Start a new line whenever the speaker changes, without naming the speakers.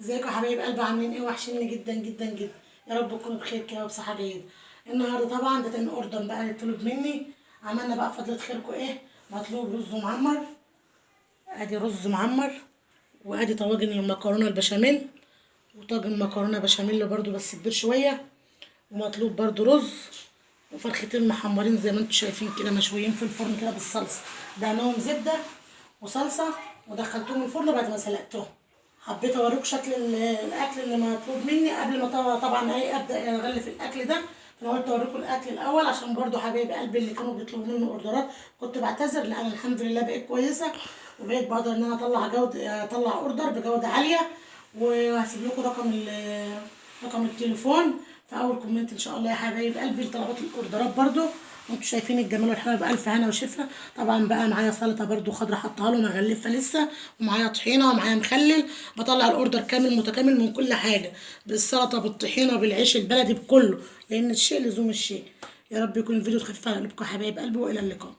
ازيكم يا حبايب قلبي، عاملين ايه؟ وحشني جدا جدا جدا. يا رب تكونوا بخير كده وبصحه جيده. النهارده طبعا ده تاني اوردر بقى يطلب مني. عملنا بقى فضلة خيركم ايه؟ مطلوب رز معمر. ادي رز معمر، وادي طواجن المكرونه البشاميل، وطاجن مكرونه بشاميل برضو بس كبير شويه، ومطلوب برضو رز، وفرختين محمرين زي ما انتم شايفين كده مشويين في الفرن كده بالصلصه. دهنهم زبده وصلصه ودخلتهم الفرن بعد ما سلقتهم. حبيت اوريكم شكل الاكل اللي مطلوب مني قبل ما طبعا ايه ابدا اغلف الاكل ده. فانا قلت اوريكم الاكل الاول عشان برضو حبايب قلبي اللي كانوا بيطلبوا مني اوردرات كنت بعتذر. لا انا الحمد لله بقيت كويسه، وبقيت بقدر ان انا اطلع اوردر بجوده عاليه. وهسيب لكم رقم التليفون في اول كومنت ان شاء الله يا حبايب قلبي لطلبات الاوردرات برضو. وانتوا شايفين الجمال والحلاوه بألف هنا وشفا. طبعا بقى معايا سلطه برضو خضرا حطها لهم مغلفه لسه، ومعايا طحينه ومعايا مخلل. بطلع الاوردر كامل متكامل من كل حاجه، بالسلطه بالطحينه بالعيش البلدي بكله، لان الشيء لزوم الشيء. يا رب يكون الفيديو خفيف على قلبكم يا حبايب قلبي، والى اللقاء.